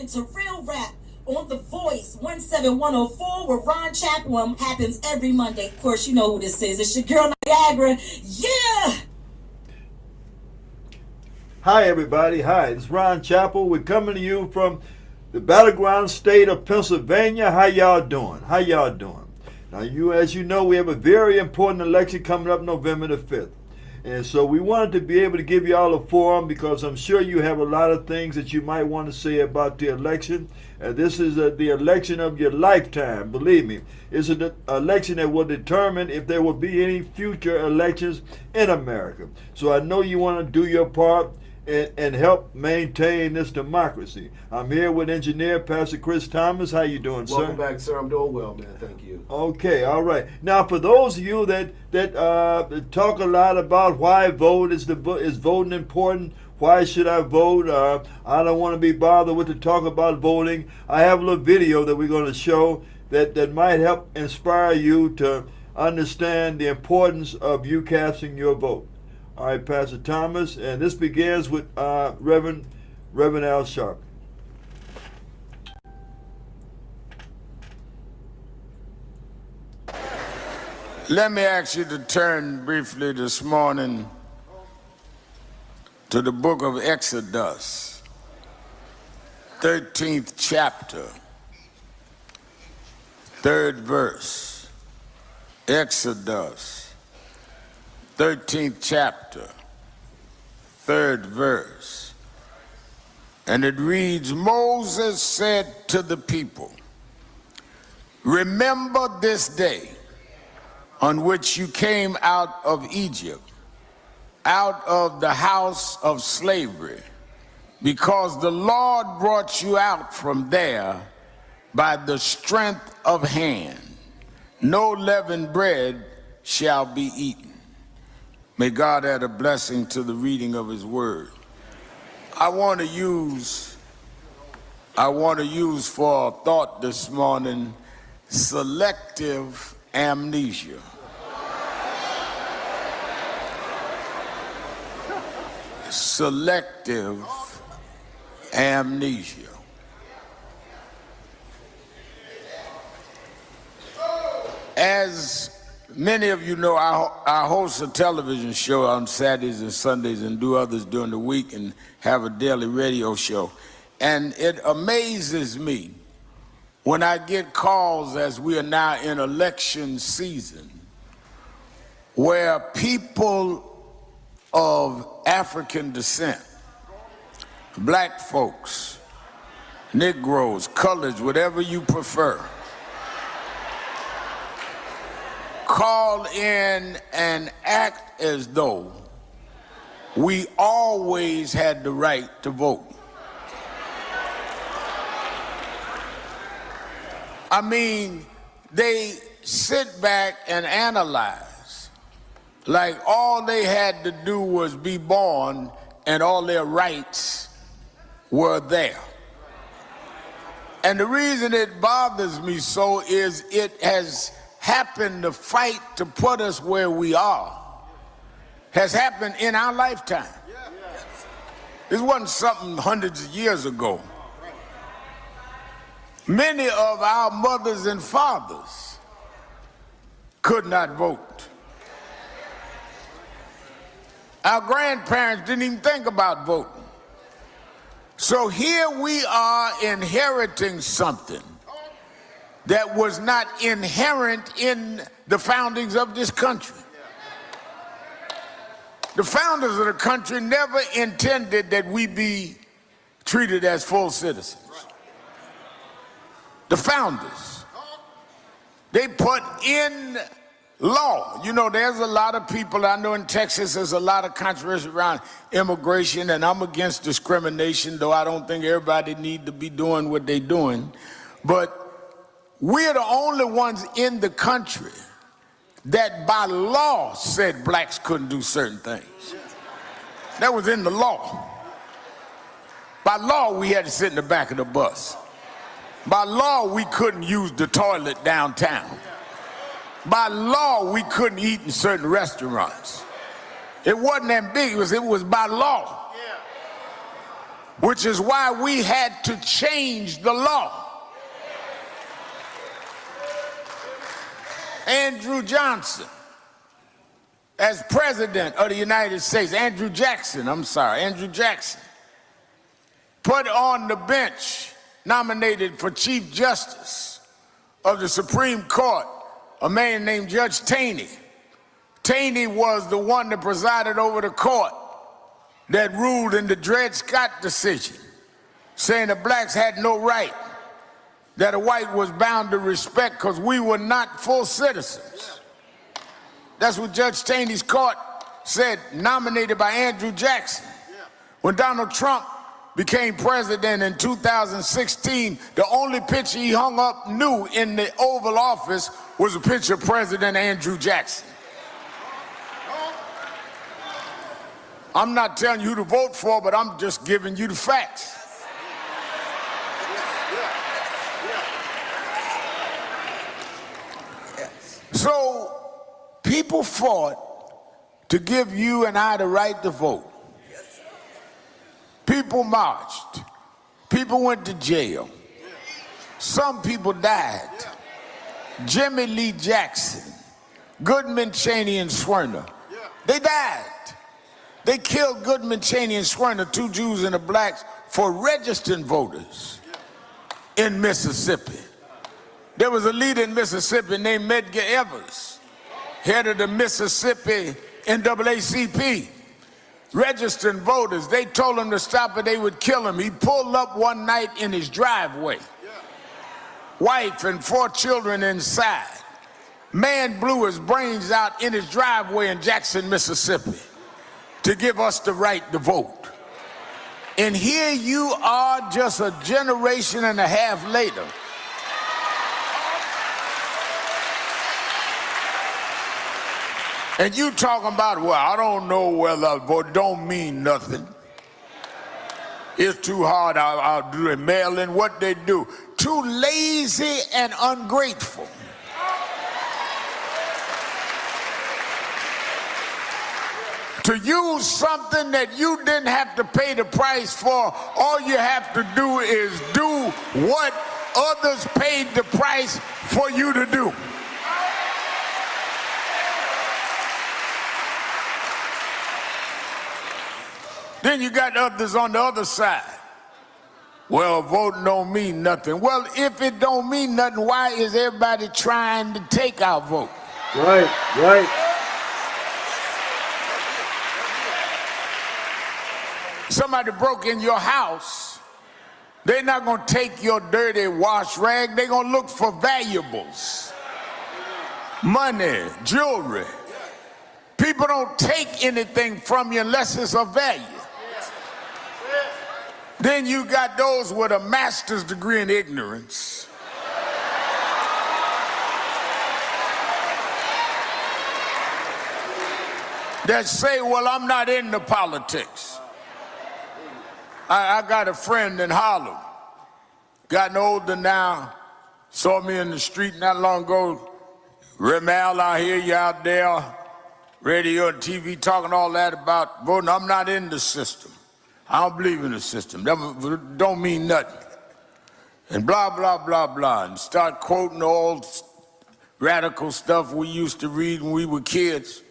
into Real Rap on The Voice 17104 where Ron Chappell happens every Monday. Of course, you know who this is. It's your girl Niagara. Yeah! Hi, everybody. Hi, it's Ron Chappell. We're coming to you from the battleground state of Pennsylvania. How y'all doing? How y'all doing? Now, as you know, we have a very important election coming up November the 5th. And so we wanted to be able to give you all a forum because I'm sure you have a lot of things that you might want to say about the election. This is the election of your lifetime, believe me. It's an election that will determine if there will be any future elections in America. So I know you want to do your part and help maintain this democracy. I'm here with engineer Pastor Chris Thomas. How you doing, sir? Welcome back, sir. I'm doing well, man. Thank you. Okay, all right. Now, for those of you that talk a lot about why vote is voting important, why should I vote? I don't want to be bothered with the talk about voting. I have a little video that we're going to show that might help inspire you to understand the importance of you casting your vote. All right, Pastor Thomas, and this begins with Reverend Al Sharpton. Let me ask you to turn briefly this morning to the book of Exodus, 13th chapter, 3rd verse. Exodus, 13th chapter, 3rd verse. And it reads, Moses said to the people, remember this day on which you came out of Egypt, out of the house of slavery, because the Lord brought you out from there by the strength of hand. No leavened bread shall be eaten. May God add a blessing to the reading of his word. I want to use for a thought this morning, selective amnesia. Selective amnesia. As many of you know, I host a television show on Saturdays and Sundays and do others during the week and have a daily radio show. And it amazes me when I get calls, as we are now in election season, where people of African descent, black folks, Negroes, colors, whatever you prefer, call in and act as though we always had the right to vote. I mean, they sit back and analyze like all they had to do was be born and all their rights were there. And the reason it bothers me so is it has happened, the fight to put us where we are has happened in our lifetime. This wasn't something hundreds of years ago. Many of our mothers and fathers could not vote. Our grandparents didn't even think about voting. So here we are inheriting something that was not inherent in the foundings of this country. The founders of the country never intended that we be treated as full citizens. The founders, they put in law. You know, there's a lot of people, I know in Texas there's a lot of controversy around immigration, and I'm against discrimination, though I don't think everybody need to be doing what they're doing. But we're the only ones in the country that by law said blacks couldn't do certain things. That was in the law. By law, we had to sit in the back of the bus. By law, we couldn't use the toilet downtown. By law, we couldn't eat in certain restaurants. It wasn't ambiguous, it was by law. which is why we had to change the law. Andrew Jackson, put on the bench, nominated for Chief Justice of the Supreme Court, a man named Judge Taney. Taney was the one that presided over the court that ruled in the Dred Scott decision, saying the blacks had no right, that a white was bound to respect because we were not full citizens. That's what Judge Taney's court said, nominated by Andrew Jackson. When Donald Trump became president in 2016, the only picture he hung up new in the Oval Office was a picture of President Andrew Jackson. I'm not telling you who to vote for, but I'm just giving you the facts. So people fought to give you and I the right to vote. People marched. People went to jail. Some people died. Jimmy Lee Jackson, Goodman, Cheney, and Swerner. They died. They killed Goodman, Cheney, and Swerner, two Jews and the blacks, for registered voters in Mississippi. There was a leader in Mississippi named Medgar Evers, head of the Mississippi NAACP. Registered voters, they told him to stop or they would kill him. He pulled up one night in his driveway. Wife and 4 children inside. Man blew his brains out in his driveway in Jackson, Mississippi, to give us the right to vote. And here you are just a generation and a half later. And you talking about, well, I don't know whether I vote, don't mean nothing. It's too hard, I'll do it. Mail in what they do. Too lazy and ungrateful. To use something that you didn't have to pay the price for, all you have to do is do what others paid the price for you to do. Then you got others on the other side. Well, voting don't mean nothing. Well, if it don't mean nothing, why is everybody trying to take our vote? Right. Somebody broke in your house, they're not going to take your dirty wash rag. They're going to look for valuables, money, jewelry. People don't take anything from you unless it's of value. Then you got those with a master's degree in ignorance. That say, well, I'm not into politics. I got a friend in Harlem, gotten older now, saw me in the street not long ago. Remal, I hear you out there, radio and TV talking all that about voting. I'm not in the system. I don't believe in the system. That don't mean nothing. And blah, blah, blah, blah. And start quoting all radical stuff we used to read when we were kids.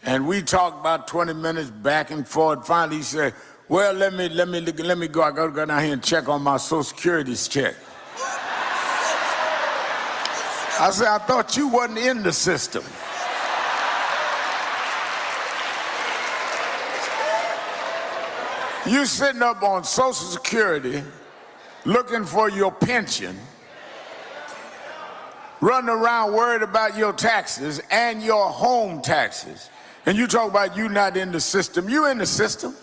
And we talked about 20 minutes back and forth. Finally he said, well, let me go. I gotta go down here and check on my Social Security's check. I said, I thought you wasn't in the system. You sitting up on Social Security looking for your pension, running around worried about your taxes and your home taxes, and you talk about you not in the system. You in the system.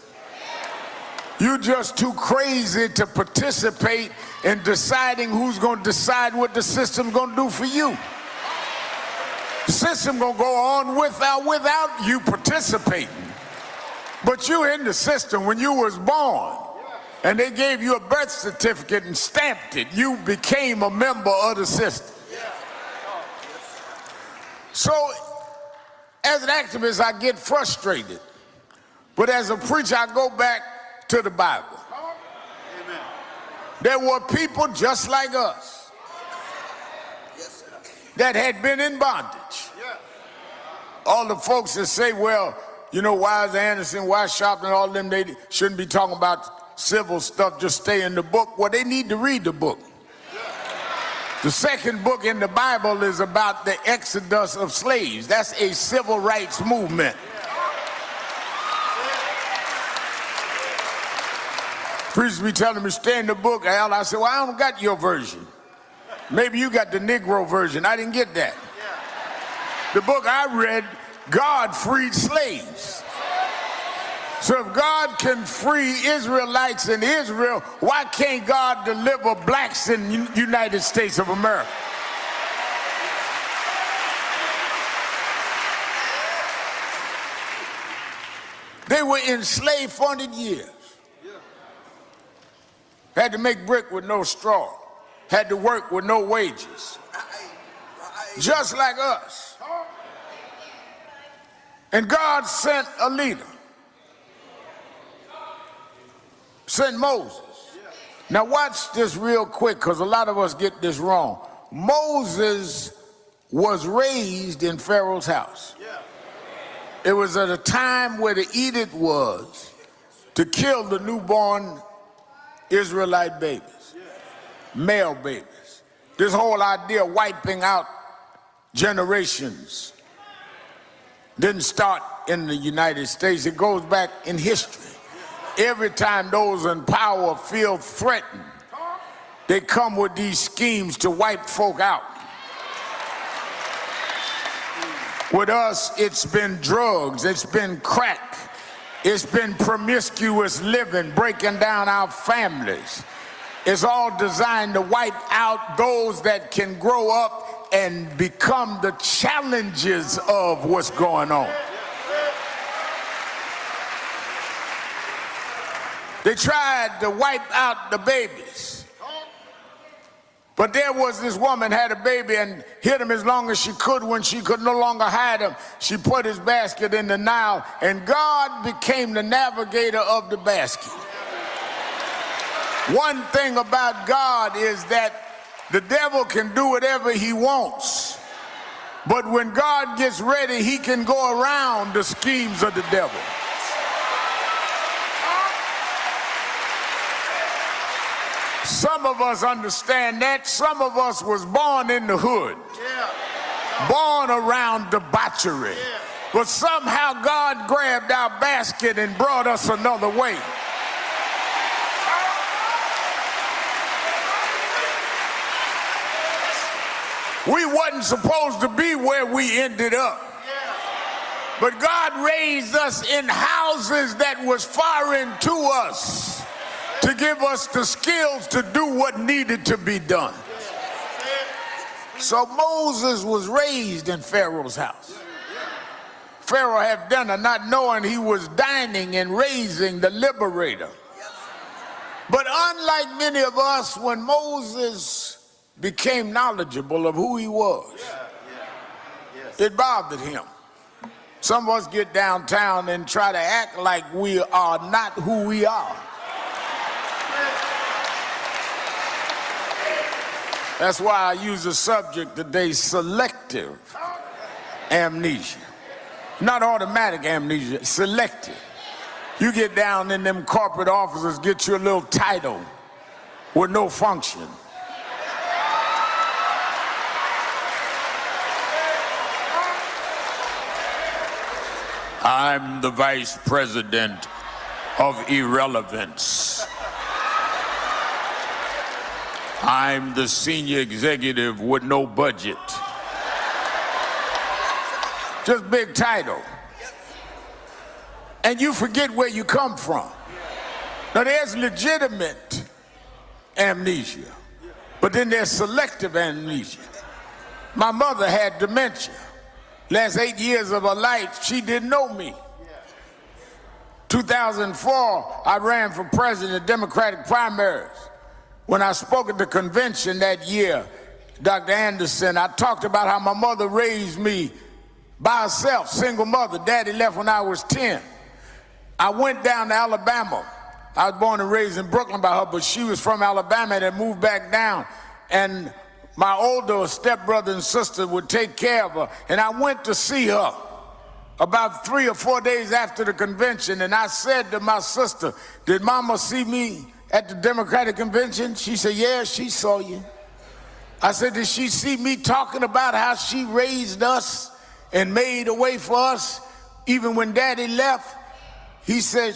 You just too crazy to participate in deciding who's going to decide what the system's going to do for you. The system going to go on without you participating. But you in the system when you was born, and they gave you a birth certificate and stamped it. You became a member of the system. So, as an activist, I get frustrated. But as a preacher, I go back to the Bible. There were people just like us that had been in bondage. All the folks that say, well, you know, Wise Anderson, Wise Sharpton, all of them, they shouldn't be talking about civil stuff, just stay in the book. Well, they need to read the book. The second book in the Bible is about the exodus of slaves. That's a civil rights movement. Preachers be telling me, stay in the book, Al. I said, well, I don't got your version. Maybe you got the Negro version. I didn't get that. The book I read, God freed slaves. So if God can free Israelites in Israel, why can't God deliver blacks in the United States of America? They were enslaved for 100 years. Had to make brick with no straw. Had to work with no wages. Just like us. And God sent a leader. Sent Moses. Now watch this real quick, because a lot of us get this wrong. Moses was raised in Pharaoh's house. It was at a time where the edict was to kill the newborn Israelite babies, male babies. This whole idea of wiping out generations didn't start in the United States. It goes back in history. Every time those in power feel threatened, they come with these schemes to wipe folk out. With us, it's been drugs, it's been crack, it's been promiscuous living, breaking down our families. It's all designed to wipe out those that can grow up and become the challenges of what's going on. They tried to wipe out the babies. But there was this woman had a baby and hid him as long as she could. When she could no longer hide him, she put his basket in the Nile, and God became the navigator of the basket. One thing about God is that the devil can do whatever he wants. But when God gets ready, he can go around the schemes of the devil. Some of us understand that. Some of us was born in the hood, born around debauchery. But somehow God grabbed our basket and brought us another way. We wasn't supposed to be where we ended up. But God raised us in houses that was foreign to us, to give us the skills to do what needed to be done. So Moses was raised in Pharaoh's house. Pharaoh had dinner not knowing he was dining and raising the liberator. But unlike many of us, when Moses became knowledgeable of who he was, it bothered him. Some of us get downtown and try to act like we are not who we are. That's why I use the subject today, selective amnesia. Not automatic amnesia, selective. You get down in them corporate offices, get you a little title with no function. I'm the vice president of irrelevance. I'm the senior executive with no budget. Just big title. And you forget where you come from. Now there's legitimate amnesia, but then there's selective amnesia. My mother had dementia. Last 8 years of her life, she didn't know me. 2004, I ran for president in Democratic primaries. When I spoke at the convention that year, Dr. Anderson, I talked about how my mother raised me by herself, single mother. Daddy left when I was 10. I went down to Alabama I was born and raised in Brooklyn by her, but she was from Alabama and moved back down. And my older stepbrother and sister would take care of her. And I went to see her about 3 or 4 days after the convention. And I said to my sister, did Mama see me at the Democratic convention? She said, yeah, she saw you. I said, did she see me talking about how she raised us and made a way for us even when Daddy left? She said,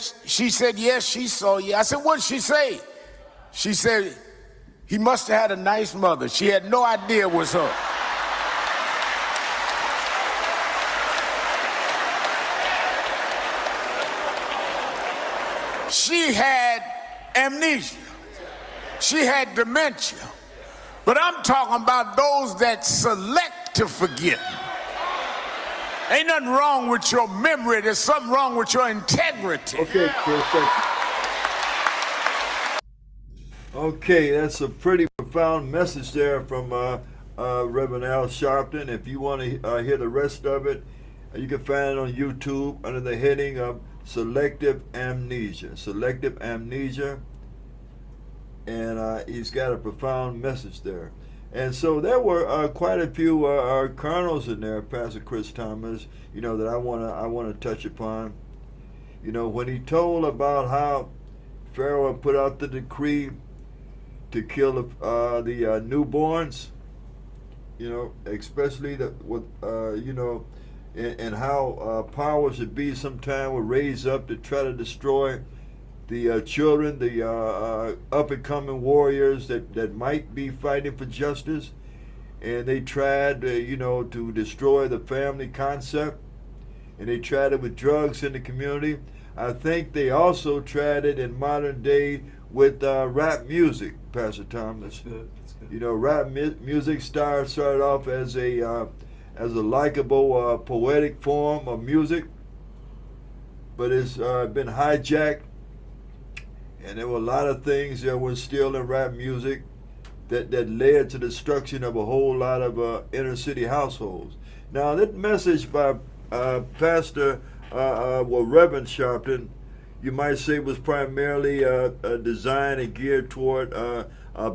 yes, she saw you. I said, what'd she say? She said, he must have had a nice mother. She had no idea it was her. She had amnesia. She had dementia. But I'm talking about those that select to forget. Ain't nothing wrong with your memory. There's something wrong with your integrity. Okay, Chris, thank you. Okay, that's a pretty profound message there from Reverend Al Sharpton. If you want to hear the rest of it, you can find it on YouTube under the heading of Selective Amnesia. Selective Amnesia. And he's got a profound message there. And so there were quite a few kernels in there, Pastor Chris Thomas, that I want to touch upon. When he told about how Pharaoh put out the decree to kill the newborns, especially and how powers that be sometime will raise up to try to destroy the children, the up-and-coming warriors that might be fighting for justice. And they tried, to destroy the family concept. And they tried it with drugs in the community. I think they also tried it in modern day with rap music, Pastor Thomas. That's good. Rap music started off as a likable, poetic form of music, but it's been hijacked. And there were a lot of things that were still in rap music that led to the destruction of a whole lot of inner city households. Now, that message by Reverend Sharpton, you might say, was primarily designed and geared toward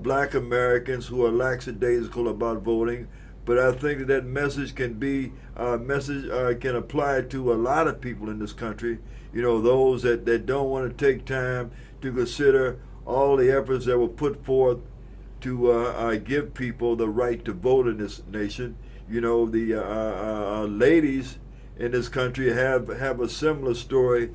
black Americans who are lackadaisical about voting. But I think that message can can apply to a lot of people in this country. Those that don't want to take time to consider all the efforts that were put forth to give people the right to vote in this nation. The ladies in this country have a similar story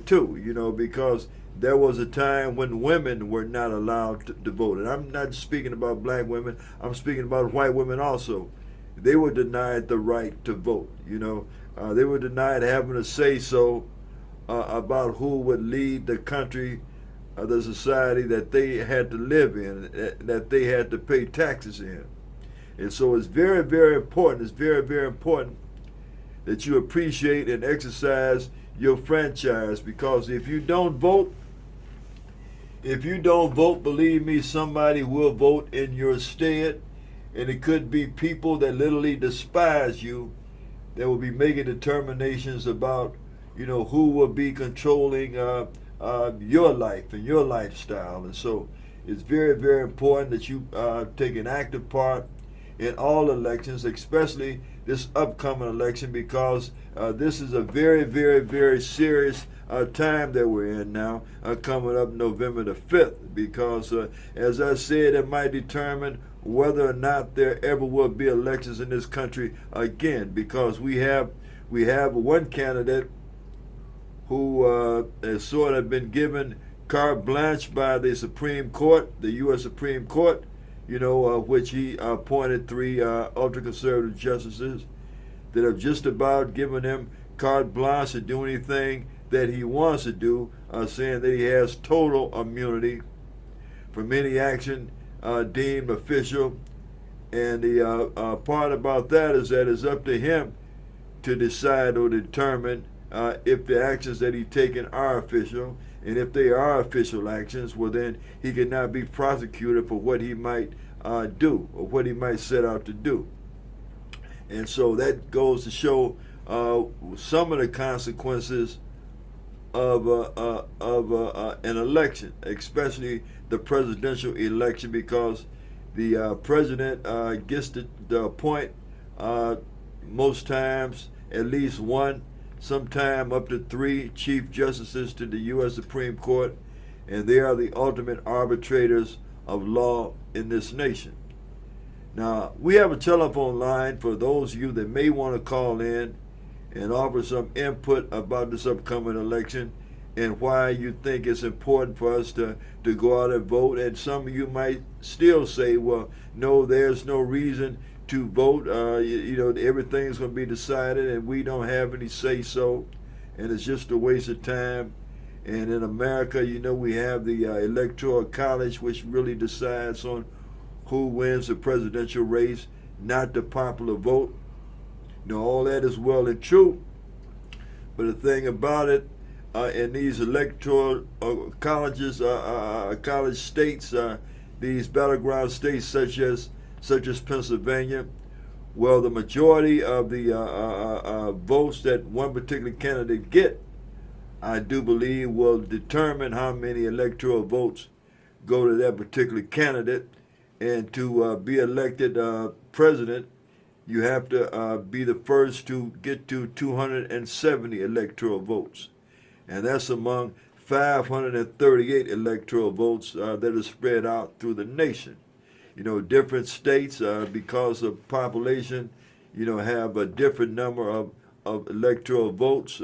too, because there was a time when women were not allowed to vote. And I'm not speaking about black women, I'm speaking about white women also. They were denied the right to vote. They were denied having a say-so about who would lead the country, the society that they had to live in, that they had to pay taxes in. And so it's very, very important. It's very, very important that you appreciate and exercise your franchise, because if you don't vote, believe me, somebody will vote in your stead. And it could be people that literally despise you that will be making determinations about, who will be controlling your life and your lifestyle. And so it's very, very important that you take an active part in all elections, especially this upcoming election, because this is a very, very, very serious time that we're in now, coming up November the 5th, because as I said, it might determine whether or not there ever will be elections in this country again, because we have one candidate who has sort of been given carte blanche by the Supreme Court, the U.S. Supreme Court, which he appointed 3 ultra-conservative justices that have just about given him carte blanche to do anything that he wants to do, saying that he has total immunity from any action deemed official. And the part about that is that it's up to him to decide or determine if the actions that he's taken are official. And if they are official actions, well, then he cannot be prosecuted for what he might do or what he might set out to do. And so that goes to show some of the consequences of an election, especially the presidential election, because the president gets to appoint most times at least one, sometime up to three chief justices to the U.S. Supreme Court, and they are the ultimate arbitrators of law in this nation. Now, we have a telephone line for those of you that may want to call in and offer some input about this upcoming election and why you think it's important for us to go out and vote. And some of you might still say, well, no, there's no reason to vote. You know, everything's going to be decided and we don't have any say-so, and it's just a waste of time. And in America, you know, we have the Electoral College, which really decides on who wins the presidential race, not the popular vote. You know, all that is well and true, but the thing about it, in these electoral colleges, college states, these battleground states such as Pennsylvania, well, the majority of the votes that one particular candidate get, I do believe, will determine how many electoral votes go to that particular candidate. And to be elected president, you have to be the first to get to 270 electoral votes. And that's among 538 electoral votes that are spread out through the nation. You know, different states, because of population, you know, have a different number of electoral votes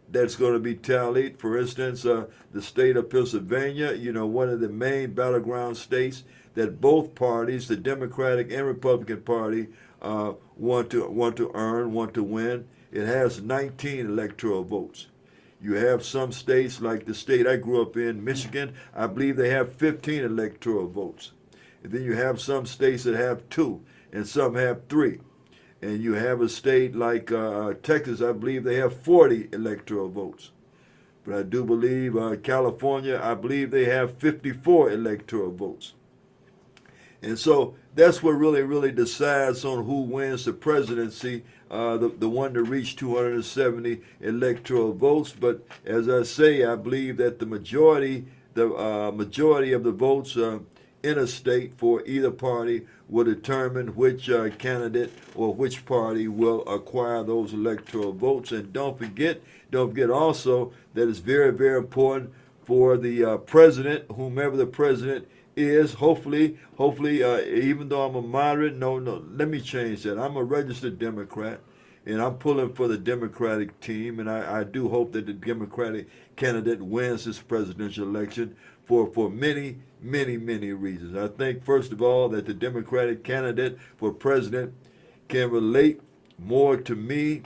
that's going to be tallied. For instance, the state of Pennsylvania, you know, one of the main battleground states that both parties, the Democratic and Republican Party, want to win. It has 19 electoral votes. You have some states, like the state I grew up in, Michigan, I believe they have 15 electoral votes. And then you have some states that have 2, and some have 3. And you have a state like Texas, I believe they have 40 electoral votes. But I do believe California, I believe they have 54 electoral votes. And so that's what really decides on who wins the presidency, the one to reach 270 electoral votes. But as I say, I believe that the majority of the votes in a state for either party will determine which candidate or which party will acquire those electoral votes. And don't forget also that it's very important for the president, whomever the president is, hopefully, even though I'm a moderate, no, let me change that. I'm a registered Democrat, and I'm pulling for the Democratic team, and I do hope that the Democratic candidate wins this presidential election for many reasons. I think, first of all, that the Democratic candidate for president can relate more to me,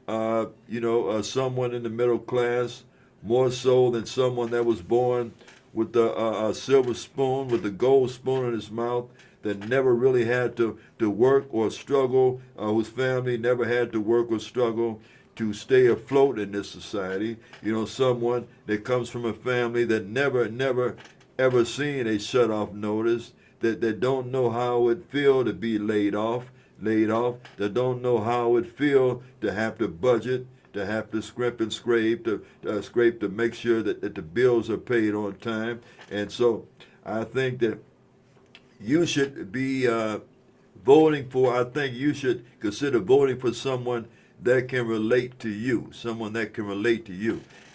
someone in the middle class, more so than someone that was born with a silver spoon, with a gold spoon in his mouth, that never really had to work or struggle, whose family never had to work or struggle to stay afloat in this society. You know, someone that comes from a family that never ever seen a shut-off notice, that don't know how it feel to be laid off, that don't know how it feel to have to budget, to have to scrimp and scrape to make sure that the bills are paid on time. And so I think that you should be voting for, I think you should consider voting for someone that can relate to you,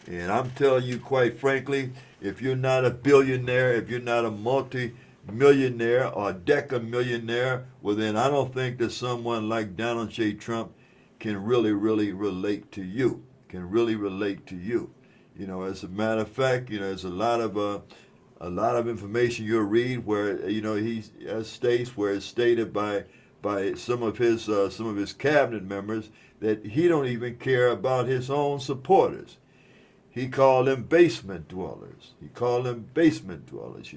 And I'm telling you, quite frankly, if you're not a billionaire, if you're not a multi-millionaire or a decamillionaire, well then I don't think that someone like Donald J. Trump can really relate to you, You know, as a matter of fact, you know, there's a lot of information you'll read where, you know, he states where it's stated by some of his cabinet members that he don't even care about his own supporters. He called them basement dwellers. You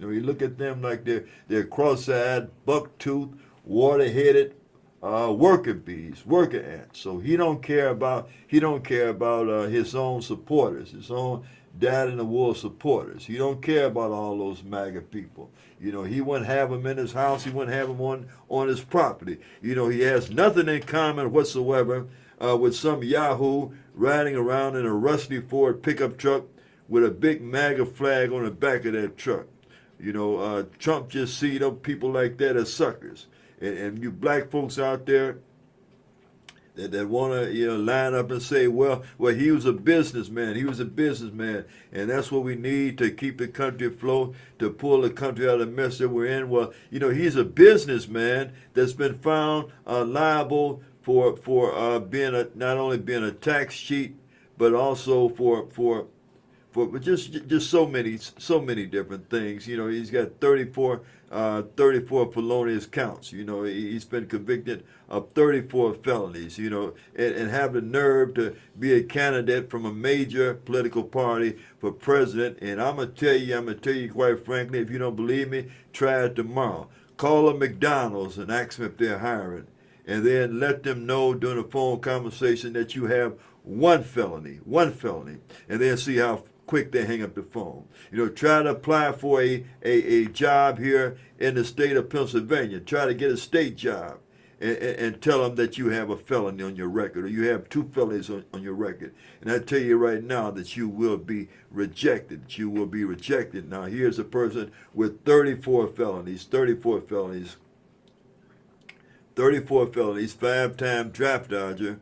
know, you look at them like they're cross-eyed, buck-toothed, water-headed, worker bees, worker ants. So he don't care about his own supporters, his own dyed-in-the-wool supporters. He don't care about all those MAGA people. You know, he wouldn't have them in his house. He wouldn't have them on his property. You know, he has nothing in common whatsoever with some Yahoo riding around in a rusty Ford pickup truck with a big MAGA flag on the back of that truck. Trump just see those people like that as suckers. And you black folks out there that want to line up and say, well, he was a businessman. He was a businessman, and that's what we need to keep the country afloat, to pull the country out of the mess that we're in. Well, he's a businessman that's been found liable for being not only being a tax cheat, but also for just so many different things. He's got 34 felonious counts. He's been convicted of 34 felonies. And have the nerve to be a candidate from a major political party for president. And I'm gonna tell you quite frankly, if you don't believe me, try it tomorrow. Call a McDonald's and ask them if they're hiring, and then let them know during a phone conversation that you have one felony, and then see how quick they hang up the phone. Try to apply for a job here in the state of Pennsylvania. Try to get a state job and tell them that you have a felony on your record, or you have 2 felonies on your record. And I tell you right now that you will be rejected. Now here's a person with 34 felonies, 5-time draft dodger,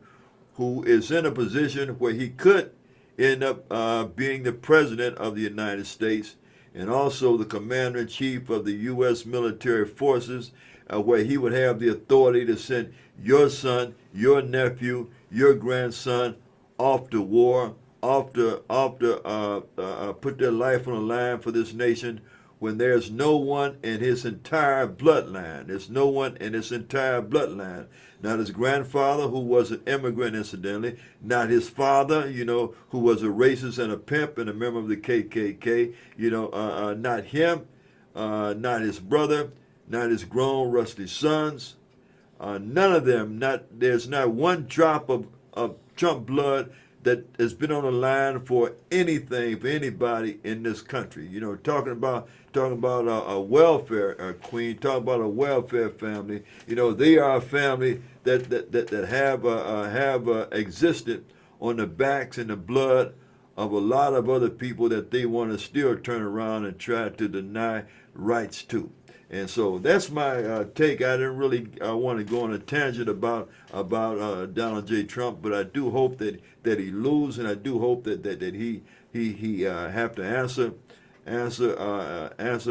who is in a position where he could end up being the president of the United States, and also the commander-in-chief of the U.S. military forces, where he would have the authority to send your son, your nephew, your grandson off to war, off to put their life on the line for this nation, when there's no one in his entire bloodline. Not his grandfather, who was an immigrant, incidentally. Not his father, who was a racist and a pimp and a member of the KKK. Not him, not his brother, not his grown rusty sons. None of them. There's not one drop of Trump blood that has been on the line for anything, for anybody in this country. Talking about a welfare queen, talking about a welfare family. They are a family that have existed on the backs and the blood of a lot of other people that they want to still turn around and try to deny rights to. And so that's my take. I didn't really want to go on a tangent about Donald J. Trump, but I do hope that he loses, and I do hope that he have to answer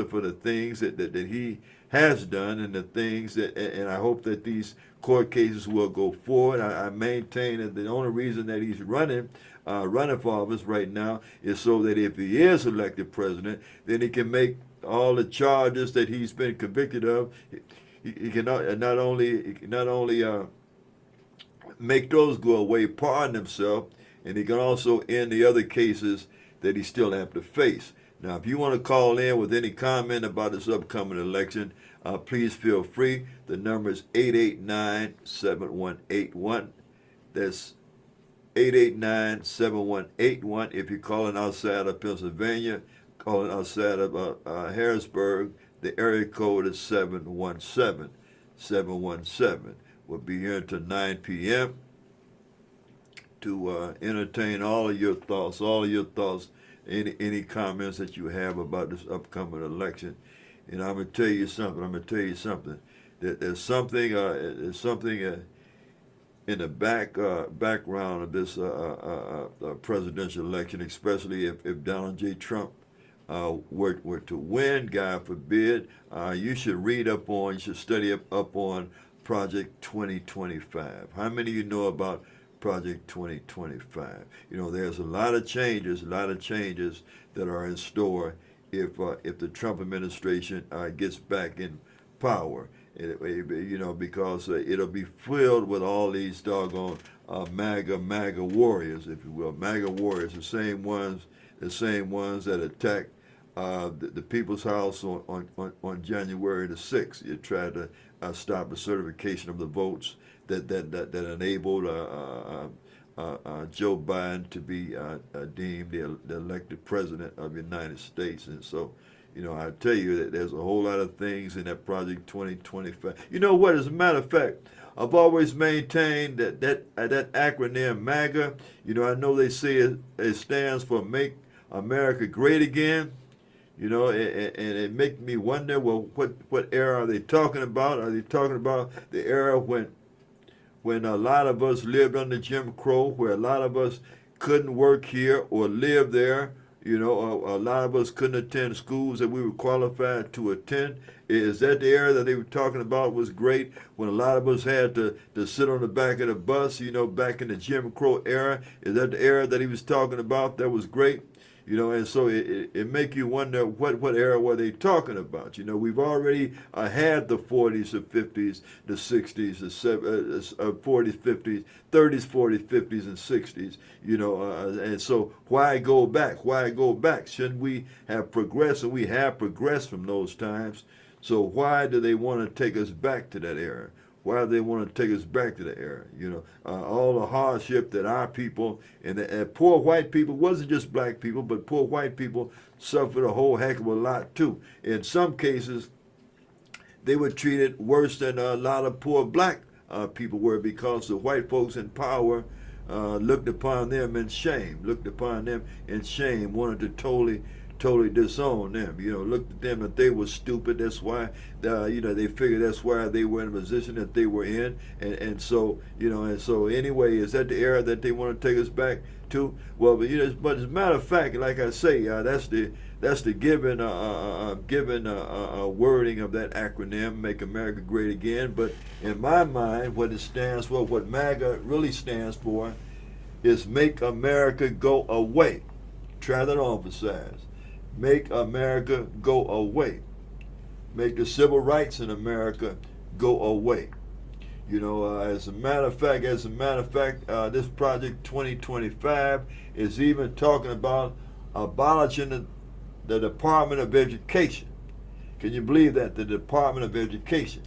for the things that he has done, and the things and I hope that these court cases will go forward. I maintain that the only reason that he's running for office right now is so that if he is elected president, then he can make all the charges that he's been convicted of. He can not only make those go away, pardon himself, and he can also end the other cases that he still have to face. Now, if you want to call in with any comment about this upcoming election, please feel free. The number is 889-7181. That's 889-7181. If you're calling outside of Pennsylvania, calling outside of Harrisburg, the area code is 717-717. We'll be here until 9 p.m. to entertain all of your thoughts, any comments that you have about this upcoming election. And I'm going to tell you something. That there's something in the background of this presidential election, especially if Donald J. Trump were to win, God forbid. You should study up on Project 2025. How many of you know about Project 2025? There's a lot of changes that are in store if the Trump administration gets back in power. Because it'll be filled with all these doggone MAGA warriors, if you will. MAGA warriors, the same ones that attacked the People's House on January the 6th. You tried to stop the certification of the votes that enabled Joe Biden to be deemed the elected president of the United States. And so, You know, I tell you that there's a whole lot of things in that Project 2025. You know what? As a matter of fact, I've always maintained that acronym MAGA. You know, I know they say it stands for Make America Great Again. You know, and it makes me wonder, well, what era are they talking about? Are they talking about the era when a lot of us lived under Jim Crow, where a lot of us couldn't work here or live there? You know, a lot of us couldn't attend schools that we were qualified to attend. Is that the era that they were talking about was great, when a lot of us had to sit on the back of the bus, you know, back in the Jim Crow era? Is that the era that he was talking about that was great? You know, and so it make you wonder what era were they talking about. You know, we've already had the 40s, the 50s, the 60s, the 40s, 50s, 30s, 40s, 50s, and 60s. You know, and so why go back? Why go back? Shouldn't we have progressed? And we have progressed from those times. So why do they want to take us back to that era? Why do they want to take us back to the era? You know, all the hardship that our people and poor white people, wasn't just black people, but poor white people suffered a whole heck of a lot too. In some cases, they were treated worse than a lot of poor black people were, because the white folks in power looked upon them in shame, wanted to totally disown them. You know, looked at them that they were stupid. That's why, you know, they figured that's why they were in the position that they were in. And so, you know, and so anyway, is that the era that they want to take us back to? Well, but, you know, but as a matter of fact, like I say, that's the given wording of that acronym, Make America Great Again. But in my mind, what it stands for, what MAGA really stands for, is Make America Go Away. Try that on for size. Make America go away. Make the civil rights in America go away. You know, as a matter of fact, this Project 2025 is even talking about abolishing the Department of Education. Can you believe that? The Department of Education.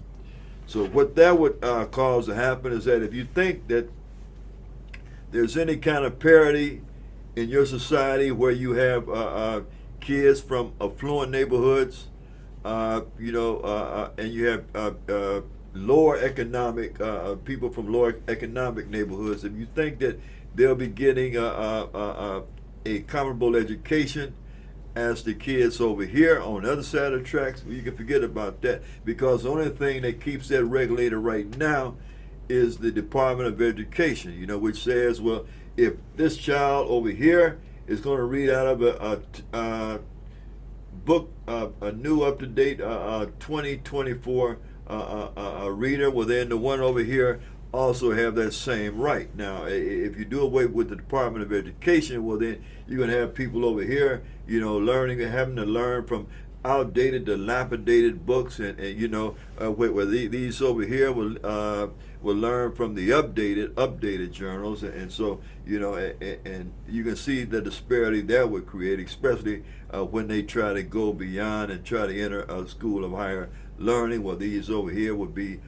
So what that would cause to happen is that if you think that there's any kind of parity in your society where you have kids from affluent neighborhoods, you know, and you have lower economic people from lower economic neighborhoods, if you think that they'll be getting a comparable education as the kids over here on the other side of the tracks, well, you can forget about that, because the only thing that keeps that regulated right now is the Department of Education, you know, which says, well, if this child over here is going to read out of a book, a new up-to-date 2024 reader, well, then the one over here also have that same right. Now, if you do away with the Department of Education, well, then you're going to have people over here, you know, having to learn from outdated, dilapidated books, and you know, where these over here will learn from the updated journals, and so, you know, and you can see the disparity that would create, especially when they try to go beyond and try to enter a school of higher learning. Well, these over here would be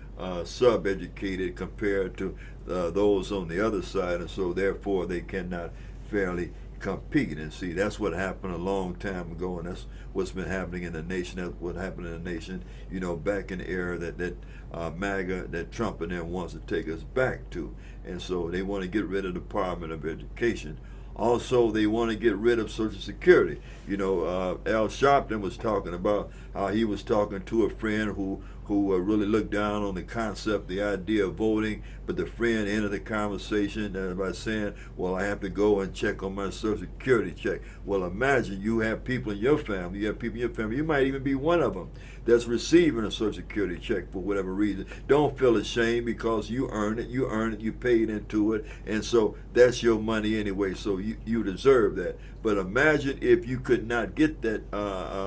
sub-educated compared to those on the other side, and so therefore they cannot fairly compete. And see, that's what happened a long time ago, and that's what's been happening in the nation. That's what happened in the nation, you know, back in the era that MAGA, that Trump and them wants to take us back to. And so they want to get rid of the Department of Education. Also, they want to get rid of Social Security. You know, Al Sharpton was talking about how he was talking to a friend who really looked down on the concept, the idea of voting, but the friend ended the conversation by saying, well, I have to go and check on my Social Security check. Well, imagine you have people in your family, you might even be one of them that's receiving a Social Security check for whatever reason. Don't feel ashamed, because you earned it, you paid into it, and so that's your money anyway, so you deserve that. But imagine if you could not get that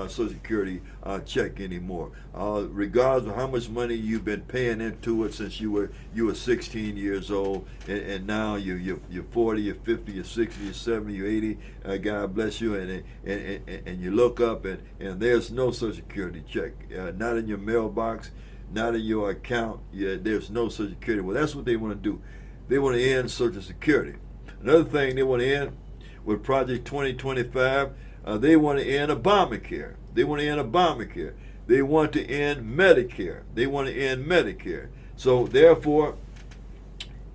Social Security check anymore, regardless of how much money you've been paying into it since you were 16 years old, and now you're 40, you're 50, you're 60, you're 70, you're 80. God bless you, and you look up and there's no Social Security check, not in your mailbox, not in your account. There's no Social Security. Well, that's what they want to do. They want to end Social Security. Another thing they want to end with Project 2025, they want to end Obamacare. They want to end Obamacare. They want to end Medicare. They want to end Medicare. So therefore,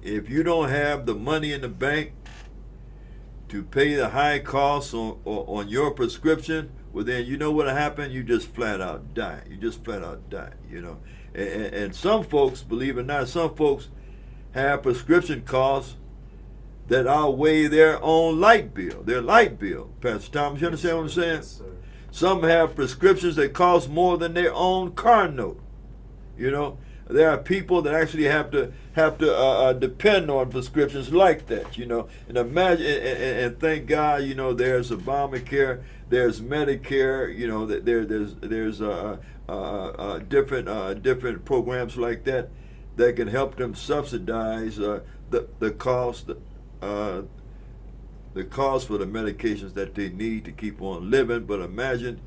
if you don't have the money in the bank to pay the high costs on your prescription, well then you know what'll happen? You just flat out die. You just flat out die, you know. And some folks, believe it or not, some folks have prescription costs that outweigh their own light bill, their light bill. Pastor Thomas, you understand what I'm saying? Yes, sir. Some have prescriptions that cost more than their own car note. You know, there are people that actually have to depend on prescriptions like that. You know, and imagine and thank God, you know, there's Obamacare, there's Medicare. You know, that there's different programs like that can help them subsidize the cost. The cost for the medications that they need to keep on living. But imagine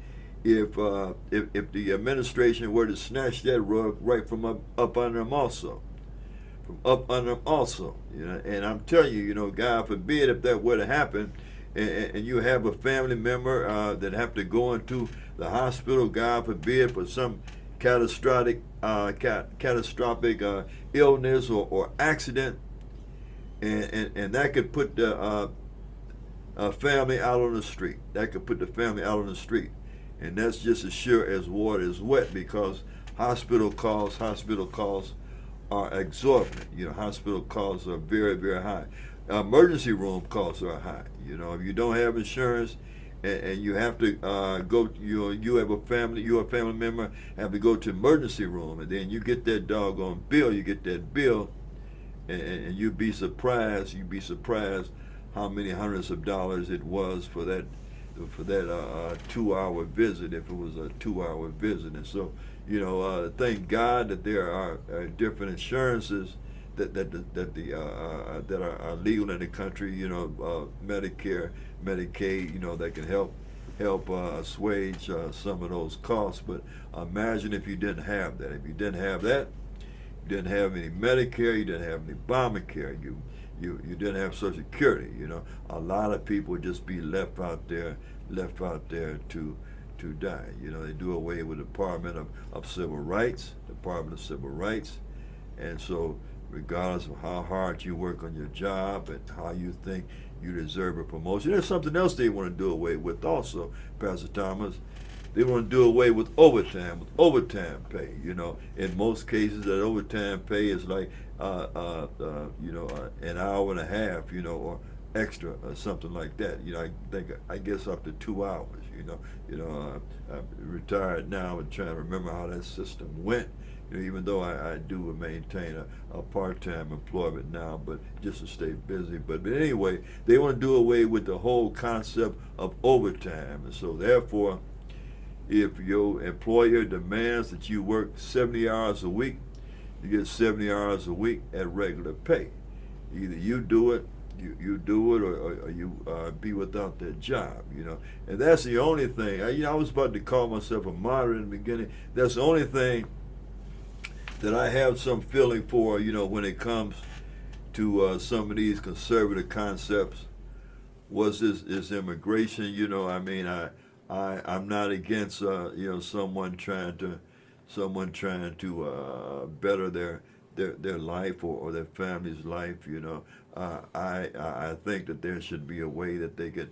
if the administration were to snatch that rug right from up under them also, you know. And I'm telling you, you know, God forbid if that were to happen, and you have a family member that have to go into the hospital, God forbid, for some catastrophic illness or accident, and that could put the family out on the street. That could put the family out on the street. And that's just as sure as water is wet, because hospital costs are exorbitant. You know, hospital costs are very, very high. Emergency room costs are high. You know, if you don't have insurance and you have to go, you're a family member, have to go to emergency room, and then you get that doggone bill, and you'd be surprised how many hundreds of dollars it was for that 2-hour visit, if it was a 2-hour visit. And so, you know, thank God that there are different insurances that are legal in the country. You know, Medicare, Medicaid, you know, that can help assuage some of those costs. But imagine if you didn't have that. If you didn't have that, you didn't have any Medicare, you didn't have any Obamacare, you didn't have Social Security. You know, a lot of people would just be left out there to die. You know, they do away with the Department of Civil Rights, and so regardless of how hard you work on your job and how you think you deserve a promotion, there's something else they want to do away with also, Pastor Thomas. They want to do away with overtime pay. You know, in most cases, that overtime pay is like, an hour and a half, you know, or extra or something like that. You know, I guess up to 2 hours. I'm retired now and trying to remember how that system went. You know, even though I do maintain a part-time employment now, but just to stay busy. But anyway, they want to do away with the whole concept of overtime, and so therefore, if your employer demands that you work 70 hours a week, you get 70 hours a week at regular pay. Either you do it, or you be without that job. You know, and that's the only thing. I was about to call myself a moderate in the beginning. That's the only thing that I have some feeling for. You know, when it comes to some of these conservative concepts, was this immigration. You know, I mean, I'm not against someone trying to better their life or their family's life. You know, I think that there should be a way that they could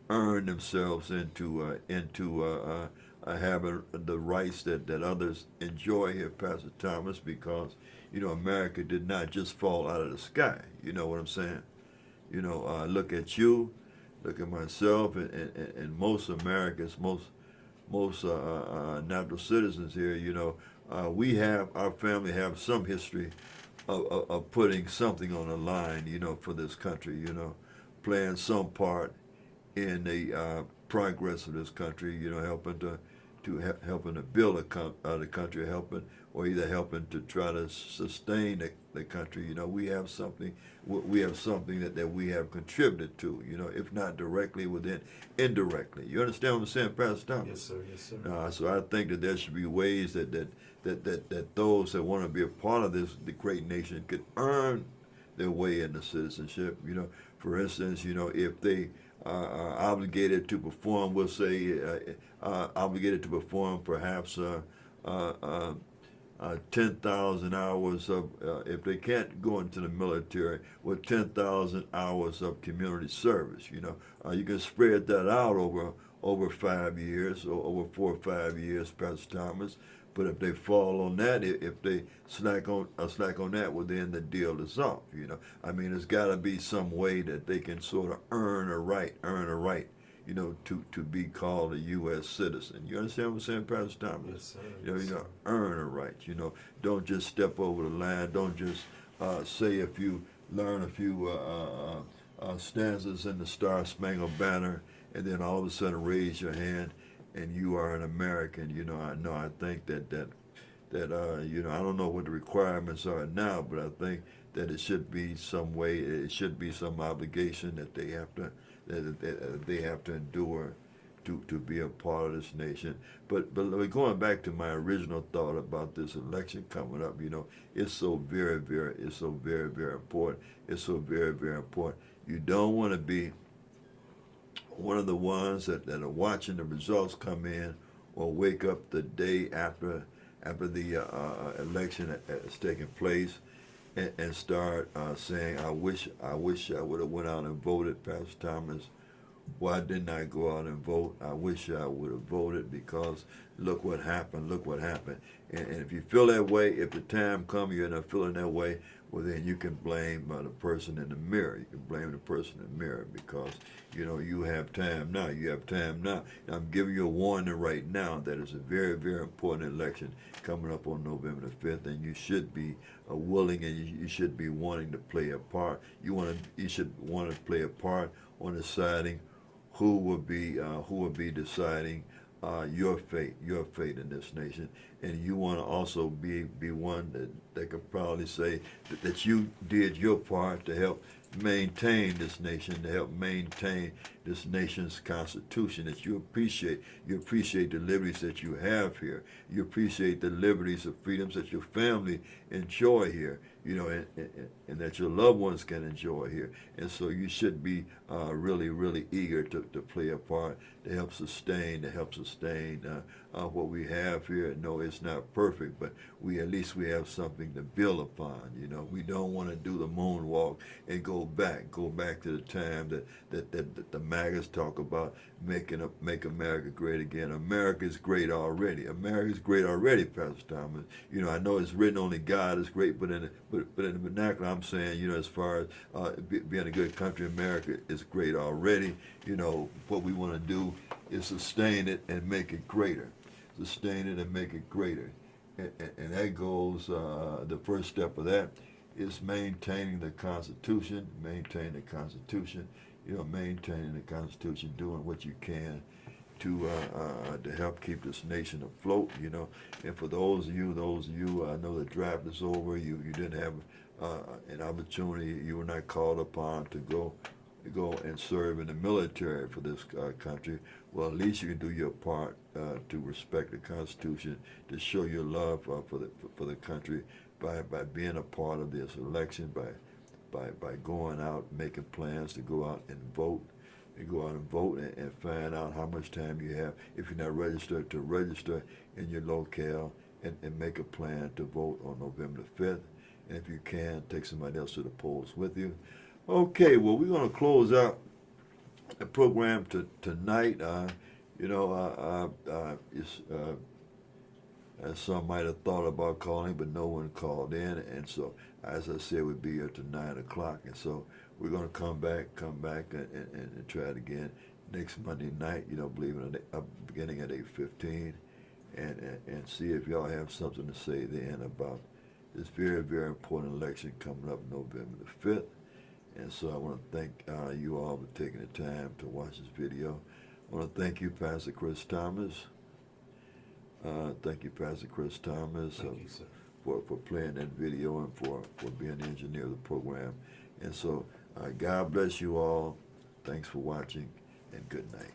earn themselves into having the rights that others enjoy here, Pastor Thomas, because you know America did not just fall out of the sky. You know what I'm saying? You know, look at you. Look at myself and most Americans, most natural citizens here. You know, our family have some history of putting something on the line. You know, for this country. You know, playing some part in the progress of this country. You know, helping to build the country, helping to try to sustain the country. You know, we have something that we have contributed to. You know, if not directly, within indirectly. You understand what I'm saying, Pastor Thomas? Yes, sir. Yes, sir. So I think that there should be ways that those that want to be a part of the great nation could earn their way into citizenship. You know, for instance, you know, if they are obligated to perform, we'll say, obligated to perform perhaps 10,000 hours of, if they can't go into the military, with 10,000 hours of community service. You know, you can spread that out over 5 years or over 4 or 5 years, Pastor Thomas. But if they fall on that, if they slack on that, well, then the deal is off. You know, I mean, there's got to be some way that they can sort of earn a right, you know, to be called a U.S. citizen. You understand what I'm saying, Pastor Thomas? Yes, sir. You know, Yes, you know, sir. earn a right. You know, don't just step over the line. Don't just say if you learn a few stanzas in the Star Spangled Banner, and then all of a sudden raise your hand and you are an American. You know, I think that you know, I don't know what the requirements are now, but I think that it should be some way, it should be some obligation that they have to endure to be a part of this nation. But going back to my original thought about this election coming up, you know, it's so very important. It's so very very important. You don't want to be one of the ones that are watching the results come in, or wake up the day after the election has taken place, and start saying, I wish I would have went out and voted, Pastor Thomas. Why didn't I go out and vote? I wish I would have voted, because look what happened. And if you feel that way, if the time comes you're not feeling that way, well, then you can blame the person in the mirror. You can blame the person in the mirror, because, you know, you have time now. I'm giving you a warning right now that it's a very, very important election coming up on November the 5th, and you should be willing, and you should be wanting to play a part. You should want to play a part on deciding who will be deciding your fate in this nation. And you want to also be one that could probably say that you did your part to help maintain this nation, to help maintain this nation's constitution, that you appreciate the liberties that you have here. You appreciate the liberties and freedoms that your family enjoy here, you know, and that your loved ones can enjoy here. And so you should be really, really eager to play a part to help sustain what we have here. No, it's not perfect, but at least we have something to build upon. You know, we don't want to do the moonwalk and go back to the time that the MAGAs talk about make America great again. America is great already. Pastor Thomas. You know, I know it's written only God is great, but in the vernacular, I'm saying, you know, as far as being a good country, America is great already. You know, what we want to do is sustain it and make it greater. And that goes, the first step of that is maintaining the Constitution, you know, maintaining the Constitution, doing what you can to help keep this nation afloat, you know. And for those of you, I know the draft is over, you didn't have an opportunity, you were not called upon to go and serve in the military for this country. Well, at least you can do your part to respect the Constitution, to show your love for the country by being a part of this election, by going out, making plans to go out and vote, and find out how much time you have, if you're not registered, to register in your locale and make a plan to vote on November the 5th. And if you can, take somebody else to the polls with you. Okay, well, we're going to close out the program tonight. As some might have thought about calling, but no one called in. And so, as I said, we'll be here till 9 o'clock. And so we're going to come back and try it again next Monday night, you know, beginning at 8:15, and see if y'all have something to say then about this very, very important election coming up November the 5th. And so I want to thank you all for taking the time to watch this video. I want to thank you, Pastor Chris Thomas. Thank you, Pastor Chris Thomas, Thank you, sir. for playing that video and for being the engineer of the program. And so God bless you all. Thanks for watching, and good night.